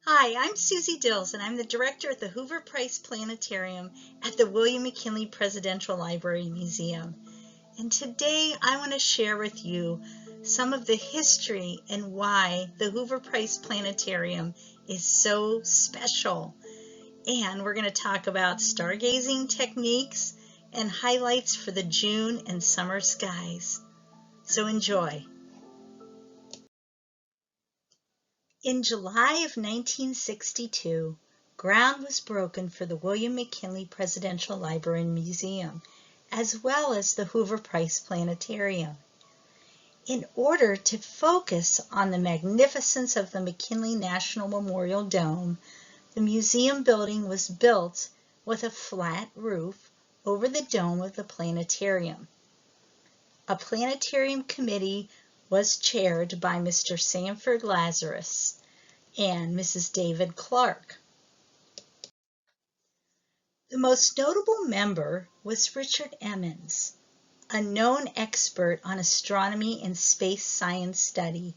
Hi, I'm Suzie Dills, and I'm the director at the Hoover-Price Planetarium at the William McKinley Presidential Library Museum. And today I want to share with you some of the history and why the Hoover-Price Planetarium is so special. And we're going to talk about stargazing techniques and highlights for the June and summer skies. So enjoy. In July of 1962, ground was broken for the William McKinley Presidential Library and Museum, as well as the Hoover-Price Planetarium. In order to focus on the magnificence of the McKinley National Memorial Dome, the museum building was built with a flat roof over the dome of the planetarium. A planetarium committee was chaired by Mr. Sanford Lazarus and Mrs. David Clark. The most notable member was Richard Emmons, a known expert on astronomy and space science study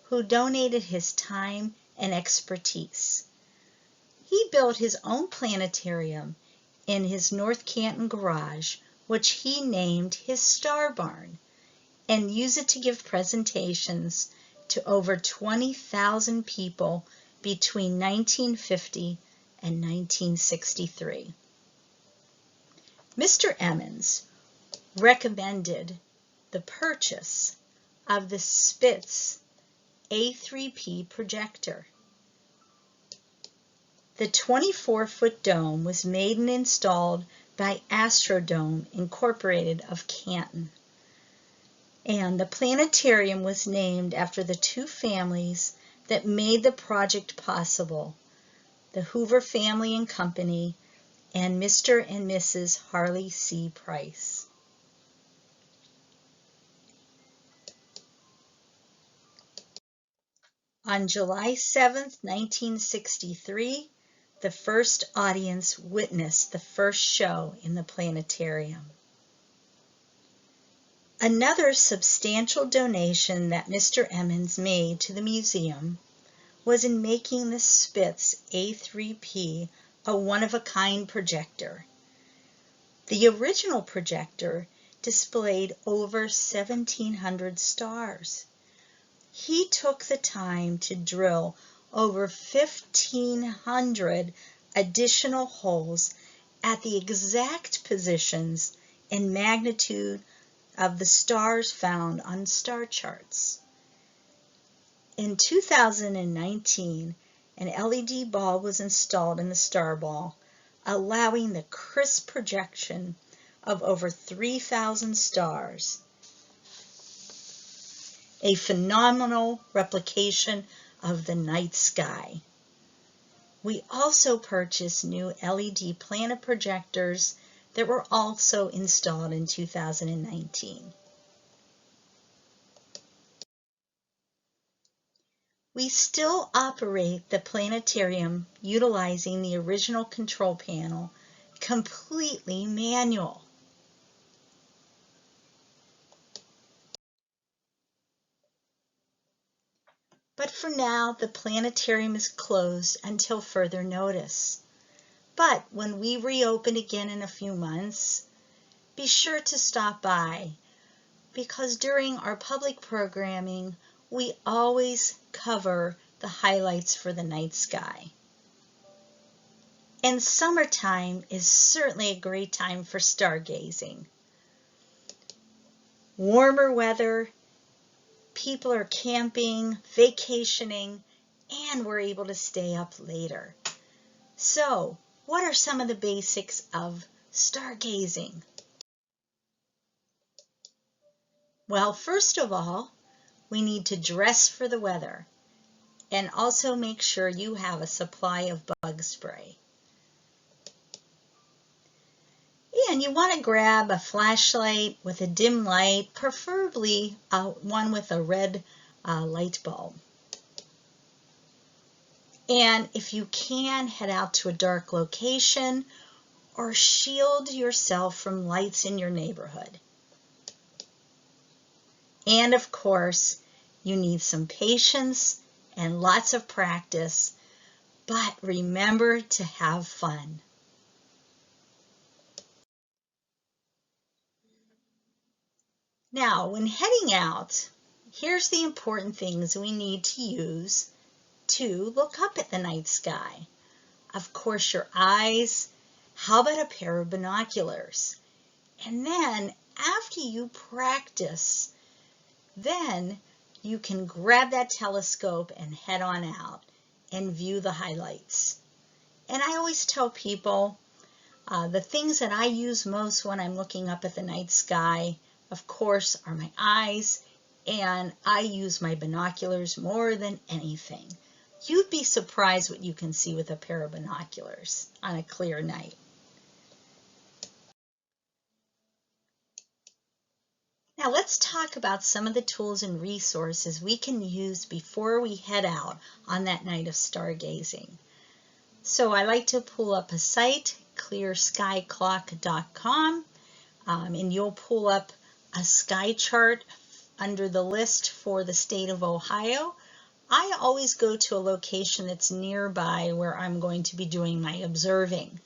who donated his time and expertise. He built his own planetarium in his North Canton garage, which he named his Star Barn, and used it to give presentations to over 20,000 people between 1950 and 1963. Mr. Emmons recommended the purchase of the Spitz A3P projector. The 24-foot dome was made and installed by Astrodome Incorporated of Canton. And the planetarium was named after the two families that made the project possible, the Hoover family and company and Mr. and Mrs. Harley C. Price. On July 7, 1963, the first audience witnessed the first show in the planetarium. Another substantial donation that Mr. Emmons made to the museum was in making the Spitz A3P a one-of-a-kind projector. The original projector displayed over 1,700 stars. He took the time to drill over 1,500 additional holes at the exact positions and magnitude of the stars found on star charts. In 2019, an LED bulb was installed in the star ball, allowing the crisp projection of over 3,000 stars. A phenomenal replication of the night sky. We also purchased new LED planet projectors that were also installed in 2019. We still operate the planetarium utilizing the original control panel, completely manual. But for now, the planetarium is closed until further notice. But when we reopen again in a few months, be sure to stop by, because during our public programming, we always cover the highlights for the night sky. And summertime is certainly a great time for stargazing. Warmer weather, people are camping, vacationing, and we're able to stay up later. So, what are some of the basics of stargazing? Well, first of all, we need to dress for the weather and also make sure you have a supply of bug spray. And you want to grab a flashlight with a dim light, preferably one with a red light bulb. And if you can, head out to a dark location or shield yourself from lights in your neighborhood. And of course, you need some patience and lots of practice but remember to have fun. Now, when heading out, here's the important things we need to use to look up at the night sky. Of course, your eyes. How about a pair of binoculars? And then, after you practice, then you can grab that telescope and head on out and view the highlights. And I always tell people the things that I use most when I'm looking up at the night sky, of course, are my eyes, and I use my binoculars more than anything. You'd be surprised what you can see with a pair of binoculars on a clear night. Now let's talk about some of the tools and resources we can use before we head out on that night of stargazing. So I like to pull up a site, clearskyclock.com, and you'll pull up a sky chart under the list for the state of Ohio. I always go to a location that's nearby where I'm going to be doing my observing.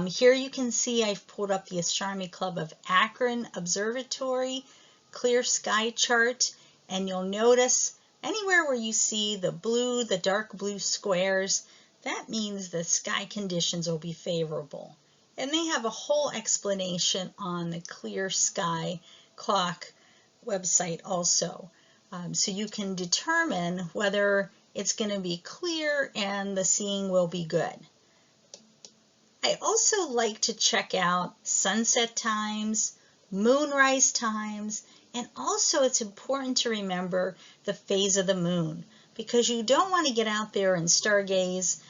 Here you can see I've pulled up the Astronomy Club of Akron Observatory clear sky chart, and you'll notice anywhere where you see the blue, the dark blue squares, that means the sky conditions will be favorable. And they have a whole explanation on the Clear Sky Clock website also. So you can determine whether it's going to be clear and the seeing will be good. I also like to check out sunset times, moonrise times, and also it's important to remember the phase of the moon, because you don't want to get out there and stargaze,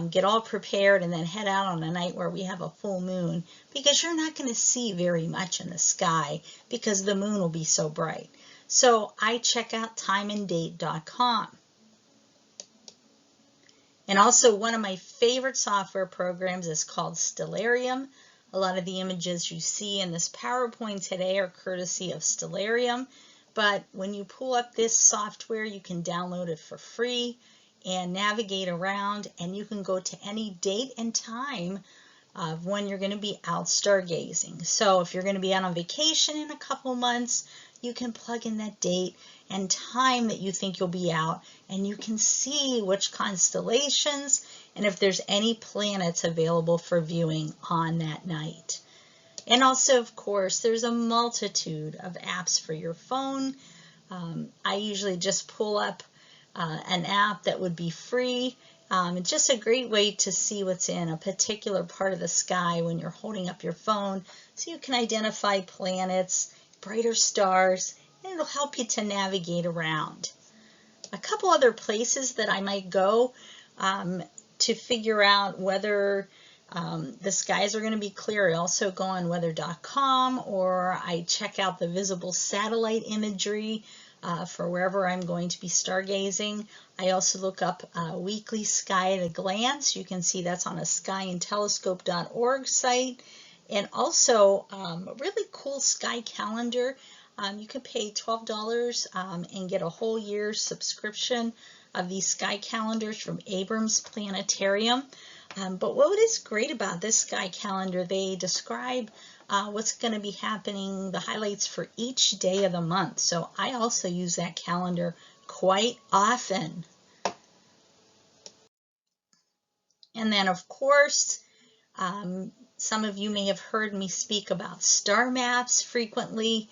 get all prepared and then head out on a night where we have a full moon, because you're not going to see very much in the sky because the moon will be so bright. So I check out timeanddate.com. And also one of my favorite software programs is called Stellarium. A lot of the images you see in this PowerPoint today are courtesy of Stellarium, but when you pull up this software, you can download it for free and navigate around, and you can go to any date and time of when you're going to be out stargazing. So if you're going to be out on vacation in a couple months, you can plug in that date and time that you think you'll be out, and you can see which constellations and if there's any planets available for viewing on that night. And also, of course, there's a multitude of apps for your phone. I usually just pull up an app that would be free. It's just a great way to see what's in a particular part of the sky when you're holding up your phone, so you can identify planets, brighter stars, and it'll help you to navigate around. A couple other places that I might go to figure out whether the skies are going to be clear. I also go on weather.com, or I check out the visible satellite imagery for wherever I'm going to be stargazing. I also look up weekly sky at a glance. You can see that's on a skyandtelescope.org site. And also a really cool sky calendar. You can pay $12 and get a whole year's subscription of these sky calendars from Abrams Planetarium. But what is great about this sky calendar, they describe what's going to be happening, the highlights for each day of the month. So I also use that calendar quite often. And then, of course, some of you may have heard me speak about star maps frequently.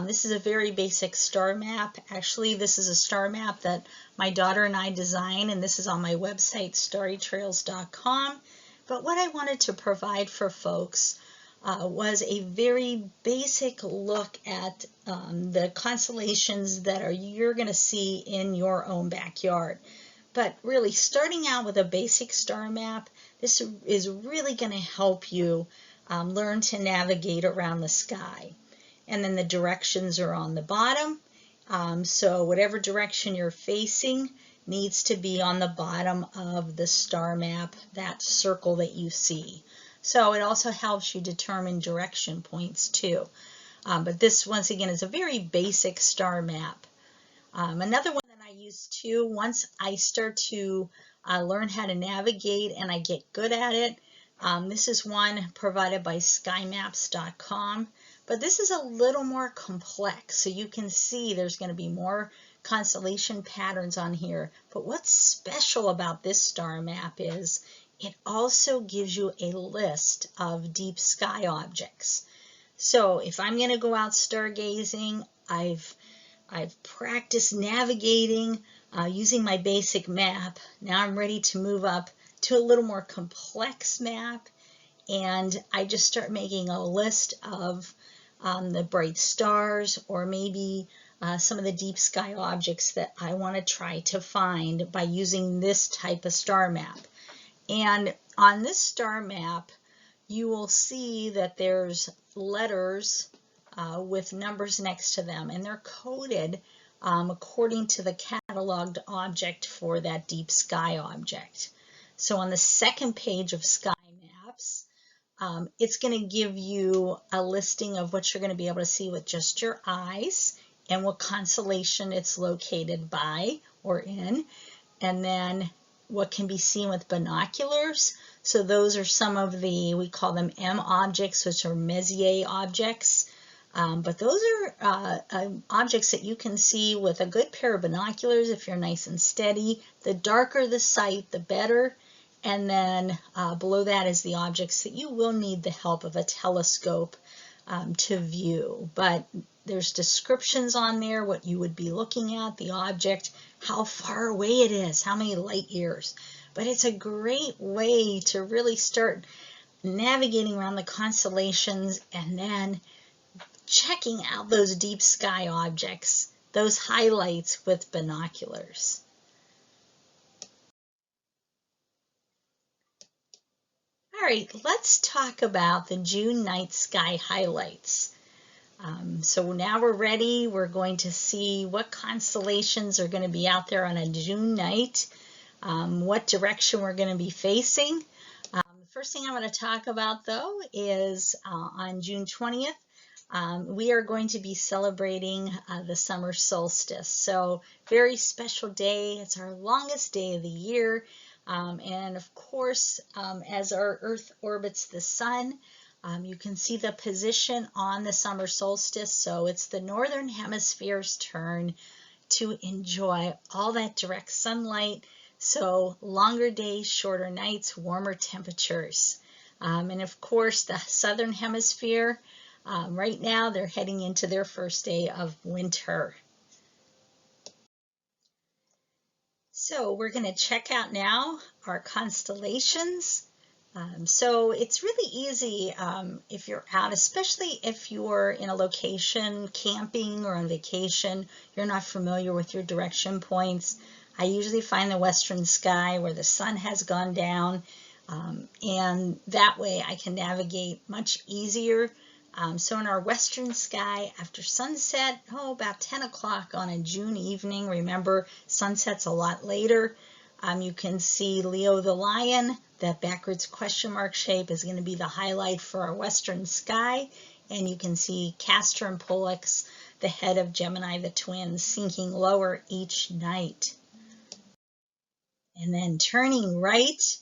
This is a very basic star map. Actually, this is a star map that my daughter and I designed, and this is on my website, starrytrails.com. But what I wanted to provide for folks was a very basic look at the constellations that you're going to see in your own backyard. But really, starting out with a basic star map, this is really going to help you learn to navigate around the sky. And then the directions are on the bottom. So whatever direction you're facing needs to be on the bottom of the star map, that circle that you see. So it also helps you determine direction points too. But this, once again, is a very basic star map. Another one that I use too, once I start to I learn how to navigate and I get good at it. This is one provided by skymaps.com, but this is a little more complex. So you can see there's going to be more constellation patterns on here. But what's special about this star map is it also gives you a list of deep sky objects. So if I'm going to go out stargazing, I've practiced navigating using my basic map. Now I'm ready to move up to a little more complex map, and I just start making a list of the bright stars, or maybe some of the deep sky objects that I want to try to find by using this type of star map. And on this star map, you will see that there's letters with numbers next to them, and they're coded according to the cataloged object for that deep sky object. So on the second page of Sky Maps, it's going to give you a listing of what you're going to be able to see with just your eyes and what constellation it's located by or in, and then what can be seen with binoculars. So those are some of the, we call them M objects, which are Messier objects. But those are objects that you can see with a good pair of binoculars if you're nice and steady. The darker the sight, the better. And then below that is the objects that you will need the help of a telescope to view. But there's descriptions on there, what you would be looking at, the object, how far away it is, how many light years. But it's a great way to really start navigating around the constellations and then checking out those deep sky objects, those highlights with binoculars. All right, let's talk about the June night sky highlights. So now we're ready. We're going to see what constellations are going to be out there on a June night, what direction we're going to be facing. The first thing I want to talk about, though, is on June 20th, we are going to be celebrating the summer solstice. So very special day. It's our longest day of the year. And of course, as our Earth orbits the sun, you can see the position on the summer solstice. So it's the northern hemisphere's turn to enjoy all that direct sunlight. So longer days, shorter nights, warmer temperatures. And of course, the southern hemisphere, right now they're heading into their first day of winter. So we're going to check out now our constellations. So it's really easy if you're out, especially if you're in a location camping or on vacation, you're not familiar with your direction points. I usually find the western sky where the sun has gone down, and that way I can navigate much easier. So in our western sky, after sunset, about 10 o'clock on a June evening, remember sunset's a lot later, you can see Leo the lion. That backwards question mark shape is going to be the highlight for our western sky. And you can see Castor and Pollux, the head of Gemini, the twins, sinking lower each night. And then turning right,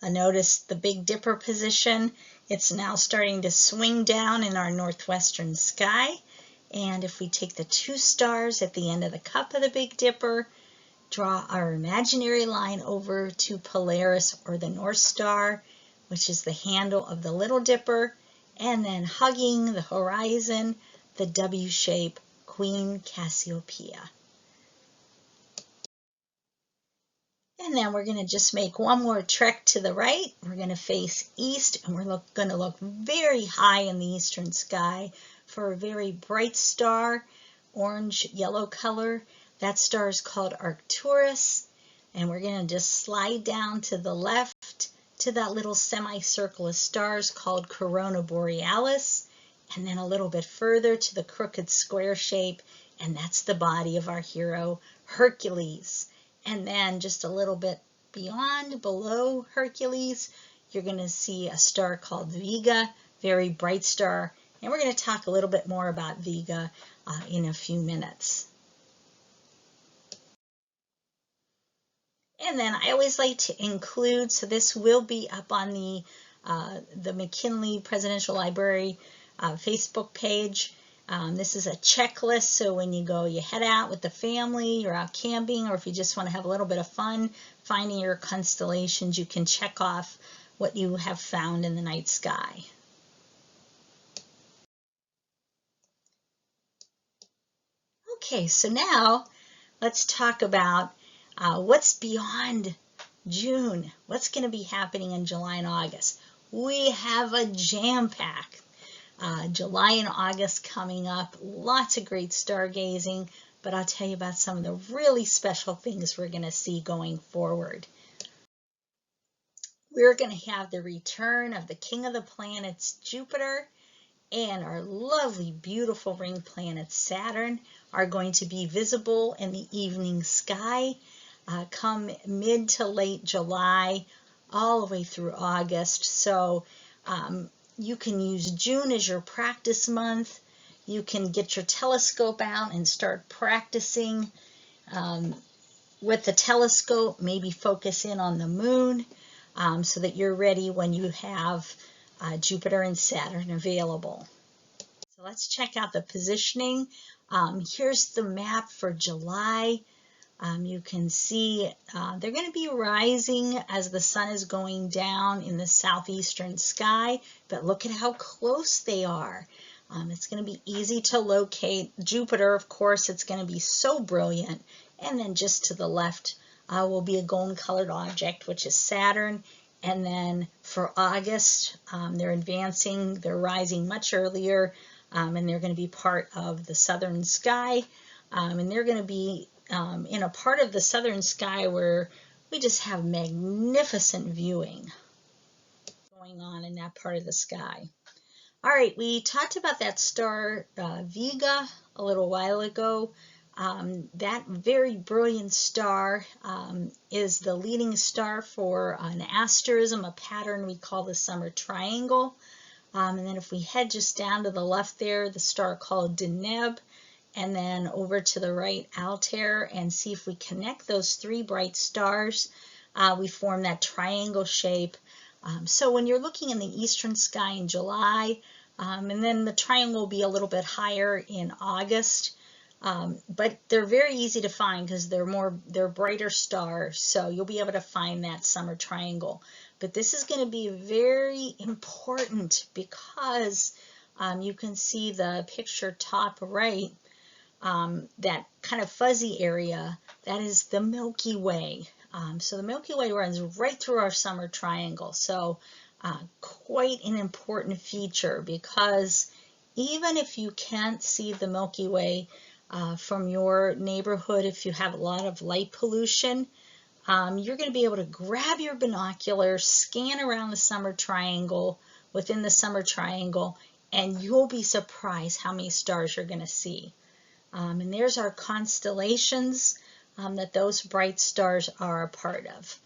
notice the Big Dipper position. It's now starting to swing down in our northwestern sky. And if we take the two stars at the end of the cup of the Big Dipper, draw our imaginary line over to Polaris, or the North Star, which is the handle of the Little Dipper, and then hugging the horizon, the W shape, Queen Cassiopeia. And then we're going to just make one more trek to the right. We're going to face east, and we're going to look very high in the eastern sky for a very bright star, orange-yellow color. That star is called Arcturus, and we're going to just slide down to the left to that little semicircle of stars called Corona Borealis, and then a little bit further to the crooked square shape, and that's the body of our hero, Hercules. And then just a little bit beyond, below Hercules, you're going to see a star called Vega, very bright star, and we're going to talk a little bit more about Vega in a few minutes. And then I always like to include, so this will be up on the McKinley Presidential Library Facebook page. This is a checklist, so when you go, you head out with the family, you're out camping, or if you just want to have a little bit of fun finding your constellations, you can check off what you have found in the night sky. Okay, so now let's talk about what's beyond June. What's going to be happening in July and August? We have a jam-pack. July and August coming up. Lots of great stargazing, but I'll tell you about some of the really special things we're going to see going forward. We're going to have the return of the king of the planets, Jupiter, and our lovely, beautiful ring planet, Saturn, are going to be visible in the evening sky come mid to late July, all the way through August. So you can use June as your practice month. You can get your telescope out and start practicing with the telescope, maybe focus in on the moon so that you're ready when you have Jupiter and Saturn available. So let's check out the positioning. Here's the map for July. You can see they're going to be rising as the sun is going down in the southeastern sky, but look at how close they are. It's going to be easy to locate. Jupiter, of course, it's going to be so brilliant. And then just to the left will be a golden-colored object, which is Saturn. And then for August, they're advancing. They're rising much earlier, and they're going to be part of the southern sky. And they're going to be in a part of the southern sky where we just have magnificent viewing going on in that part of the sky. All right, we talked about that star Vega a little while ago. That very brilliant star is the leading star for an asterism, a pattern we call the summer triangle. And then if we head just down to the left there, the star called Deneb, and then over to the right, Altair, and see if we connect those three bright stars, we form that triangle shape. So when you're looking in the eastern sky in July, and then the triangle will be a little bit higher in August, but they're very easy to find because they're brighter stars, so you'll be able to find that summer triangle. But this is going to be very important because you can see the picture top right, that kind of fuzzy area, that is the Milky Way. So the Milky Way runs right through our summer triangle. So quite an important feature, because even if you can't see the Milky Way from your neighborhood, if you have a lot of light pollution, you're going to be able to grab your binoculars, scan around the summer triangle, within the summer triangle, and you'll be surprised how many stars you're going to see. And there's our constellations that those bright stars are a part of.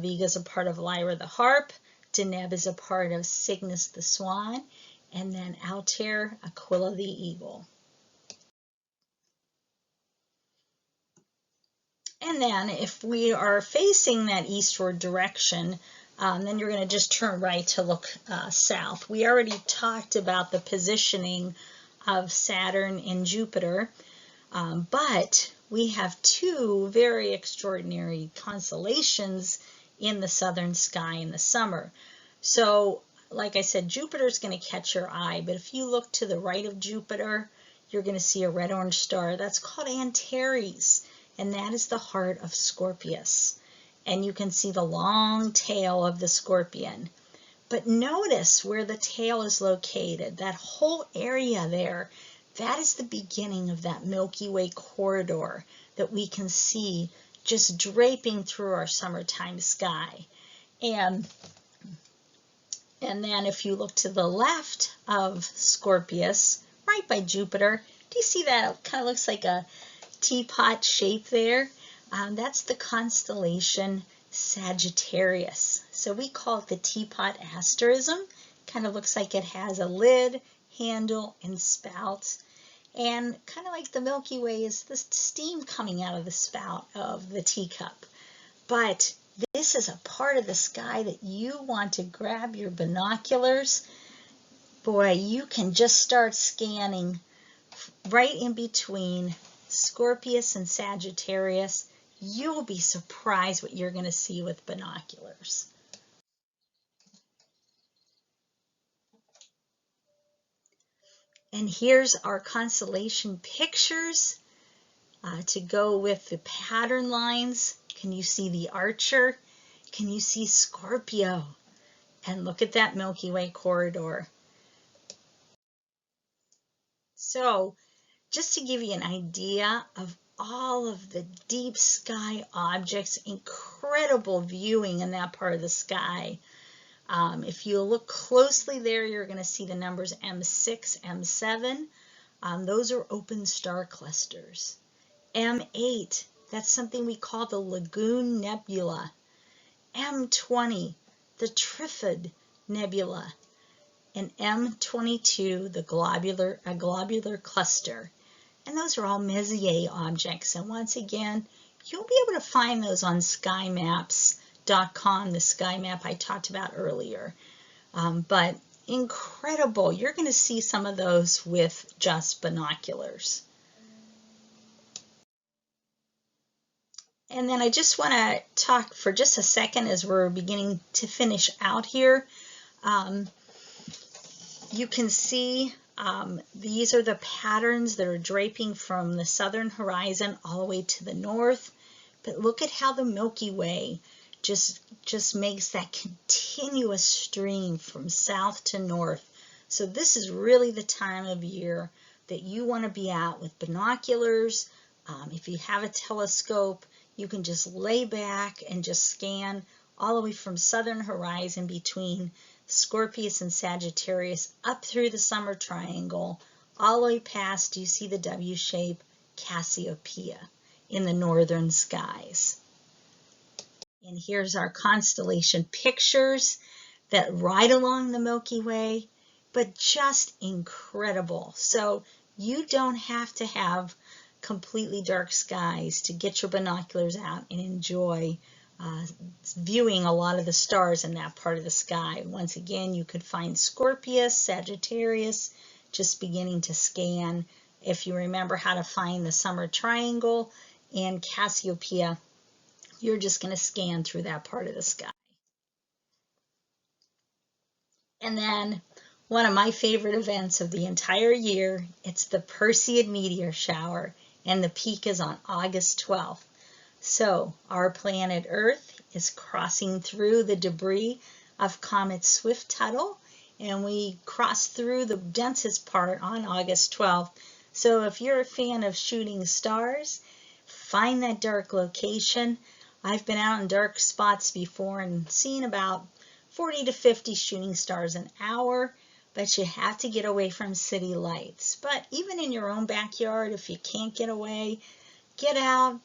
Vega is a part of Lyra the Harp, Deneb is a part of Cygnus the Swan, and then Altair, Aquila the Eagle. And then if we are facing that eastward direction, then you're going to just turn right to look south. We already talked about the positioning of Saturn and Jupiter, but we have two very extraordinary constellations in the southern sky in the summer. So, like I said, Jupiter's going to catch your eye, but if you look to the right of Jupiter, you're going to see a red-orange star. That's called Antares, and that is the heart of Scorpius. And you can see the long tail of the scorpion. But notice where the tail is located, that whole area there, that is the beginning of that Milky Way corridor that we can see just draping through our summertime sky. And then if you look to the left of Scorpius, right by Jupiter, do you see that? It kind of looks like a teapot shape there. That's the constellation Sagittarius. So we call it the teapot asterism. Kind of looks like it has a lid, handle, and spout. And kind of like the Milky Way is the steam coming out of the spout of the teacup. But this is a part of the sky that you want to grab your binoculars. Boy, you can just start scanning right in between Scorpius and Sagittarius. You'll be surprised what you're going to see with binoculars. And here's our constellation pictures to go with the pattern lines. Can you see the Archer? Can you see Scorpio? And look at that Milky Way corridor. So just to give you an idea of all of the deep sky objects, incredible viewing in that part of the sky. If you look closely there, you're going to see the numbers M6, M7. Those are open star clusters. M8, that's something we call the Lagoon Nebula. M20, the Trifid Nebula. And M22, the globular cluster. And those are all Messier objects. And once again, you'll be able to find those on skymaps.com, the sky map I talked about earlier. But incredible. You're going to see some of those with just binoculars. And then I just want to talk for just a second as we're beginning to finish out here. You can see these are the patterns that are draping from the southern horizon all the way to the north. But look at how the Milky Way just makes that continuous stream from south to north. So this is really the time of year that you want to be out with binoculars. If you have a telescope, you can just lay back and just scan all the way from southern horizon between Scorpius and Sagittarius up through the summer triangle, all the way past, you see the W shape, Cassiopeia in the northern skies. And here's our constellation pictures that ride along the Milky Way, but just incredible. So you don't have to have completely dark skies to get your binoculars out and enjoy viewing a lot of the stars in that part of the sky. Once again, you could find Scorpius, Sagittarius, just beginning to scan. If you remember how to find the summer triangle and Cassiopeia, you're just going to scan through that part of the sky. And then one of my favorite events of the entire year, it's the Perseid meteor shower, and the peak is on August 12th. So our planet Earth is crossing through the debris of Comet Swift-Tuttle, and we cross through the densest part on August 12th. So if you're a fan of shooting stars, find that dark location. I've been out in dark spots before and seen about 40 to 50 shooting stars an hour, but you have to get away from city lights. But even in your own backyard, if you can't get away, get out,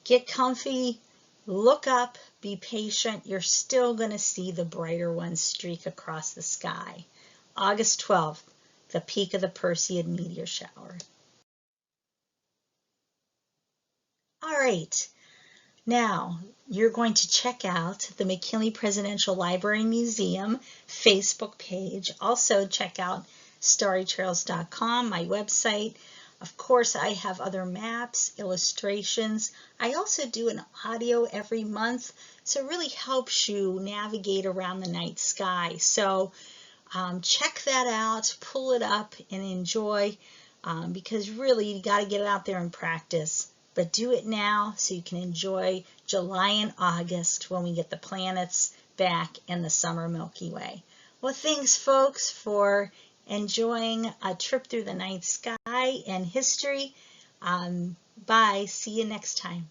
get comfy, look up, be patient. You're still going to see the brighter ones streak across the sky. August 12th, the peak of the Perseid meteor shower. All right, now you're going to check out the McKinley Presidential Library Museum Facebook page. Also check out starrytrails.com, my website. Of course, I have other maps, illustrations. I also do an audio every month, so it really helps you navigate around the night sky. So check that out, pull it up, and enjoy, because really you got to get it out there and practice. But do it now so you can enjoy July and August when we get the planets back in the summer Milky Way. Well, thanks, folks, for enjoying a trip through the night sky and history. Bye. See you next time.